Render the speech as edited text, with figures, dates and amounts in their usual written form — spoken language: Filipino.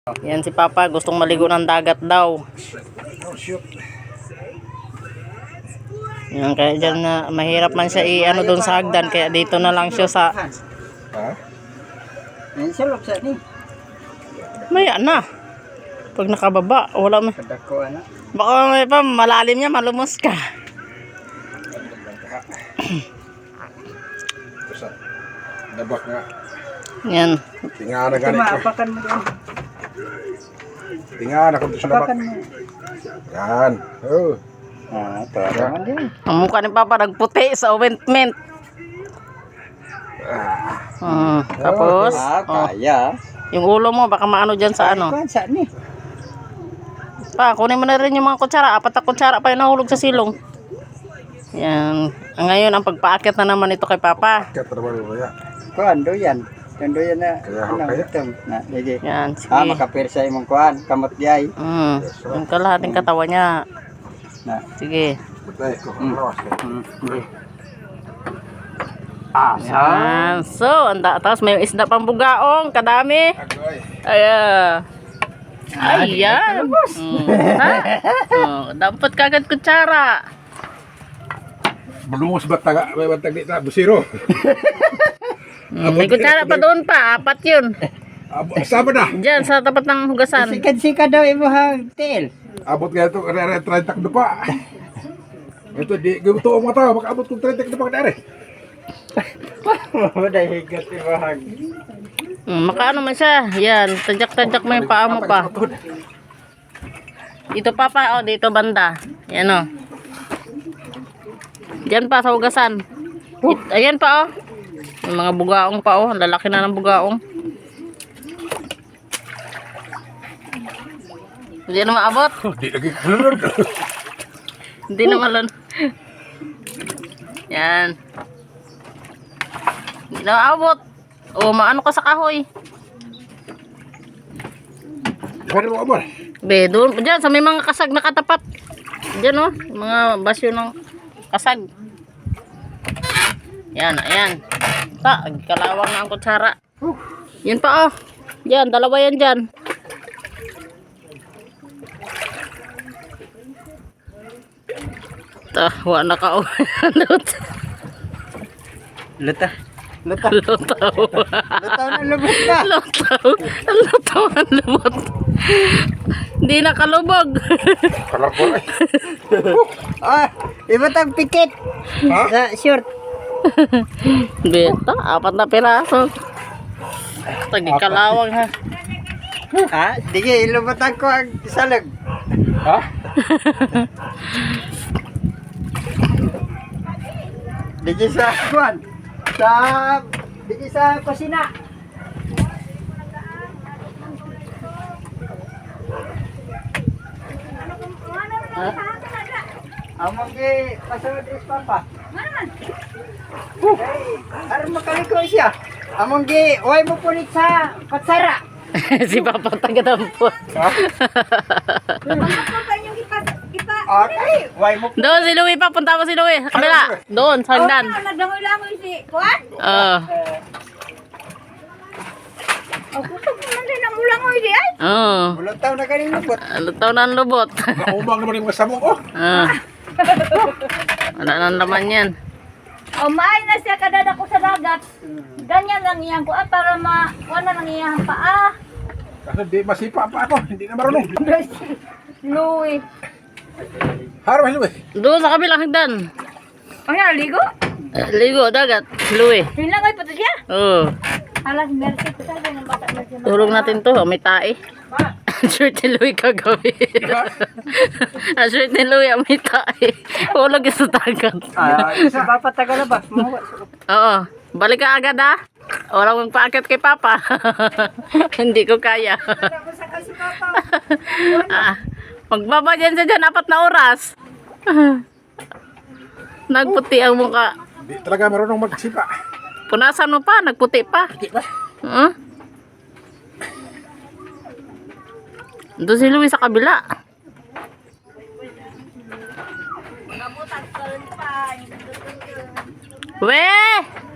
Yan si Papa, gustong maligo ng dagat daw. Oh, shoot. Yan, kaya dyan na mahirap man siya i-ano doon sa hagdan, kaya dito na lang siya sa... Ha? Yan siya luksa ni. Maya na. Pag nakababa, wala man. Kadako ana. Baka may pa, malalim niya, malumos ka. Sa dabak nga. Yan. Tingana ganit ko. Apakan mo doon. Tingana ko sa dabak. Apakan mo. Yan. Oh. Ah, tama din. Ang mukha ni Papa nagputi sa ointment. Tapos, Kaya. yung ulo mo, baka maano dyan sa ano. Kuan sa ni. Pa, kunin mo na rin yung mga kutsara. 4 na kutsara pa yung nahulog sa silong. Yan. Ngayon, ang pagpaakit na naman ito kay Papa. Kat trabaho ba ya? Kuan do yan. Tando yan na. Kaya, Ano kaya. itom na lagi. Yan, sige. Makapirsa imong kuan, kamot diay. Yung kalahating katawan niya. Na. Sige. Butay ko. Lawas ka. Yan. So, tapos may isda pang bugaong. Kadami. Agoy. Ayan. Ayan. Ha? Dapat kagad kutsara. Bulungos bataga, may bantag dito, busiro. May kutsara pa doon pa. 4 yun. Sama na. Diyan sa tapat ng hugasan. Sikad-sikad daw imo hang tail. Abot nga ito, rentak na pa. Ito, di, gusto mo ito, makaabot kong rentak na pa ka Waday higat imo hang. Makaano man siya. Yan. Tadyak-tadyak mo yung paa mo pa. Dito Papa. O, dito banda. Yan o. Diyan pa sa hugasan. Ayan pa o. Yung mga bugaong pa o. Lalaki na ng bugaong. Hindi na maabot. Di lagi kulunod. Hindi na malun. Yan. Hindi na maabot. O, maano ka sa kahoy. Pwede mo abot. Be, doon. Diyan, sa may mga kasag na katapat. Diyan o. Mga basyo ng kasag. Yan, ayan. Kalawang na ang kutsara. Yan pa o. Diyan, dalawa yan dyan. Wala ka o. Luta. Lutaw. Lutaw na lubot na. Lutaw ang lumot. Hindi nakalubog. Kalakol ay. Iba tang pikit. Ha? Sa short. Beta, 4 na piraso. Kalawang ha. Dige ilubatan ko ang salag. Ha? Dige sa kuan. Dige sa kusina. Among gi pasunod is Papa. Aron makaliko siya. Among gi way mo punit sa patsara. Si Papa taga-dampot. Okay, way mo. Doon si Louie pa. Punta mo si Louie. Sa kabila. Doon, sa hagdan. Nagdangoy-langoy si Kuan. Oo. Ang gusto ko man din ang ulangoy di ay. Oo. Bulutaw na kaning lubot. Lutaw na ang lubot. Maumang naman yung mga samong. Oh. Wala nang laman yan. O maay na siya kadada ko sa dagat. Ganyan lang iyan ko para wala lang iyang paa. Kasi di masipa pa ako. Hindi na marunong. Louie. Harap ay luwi. Doon sa kabilang hagdan. Ang yan, ligo? Ligo, dagat. Si Louie. Hinlangoy pa to siya. Oo. Alas, mercy ko sa ng bata na siya. Tulog natin to. May tae. Ang shirt ni Louie kagawin. Ang shirt ni Louie may tae. Hulog yung sa dagat. Sa Papa tagalabas mo. Oo. Balik ka agad ha. Walang magpaakit kay Papa. Hindi ko kaya. Magbaba dyan siya dyan. 4 na oras. Nagputi ang mukha. Hindi talaga marunong magsipa. Punasan mo pa. Nagputi pa. Doon si Louie sa kabila. Weh!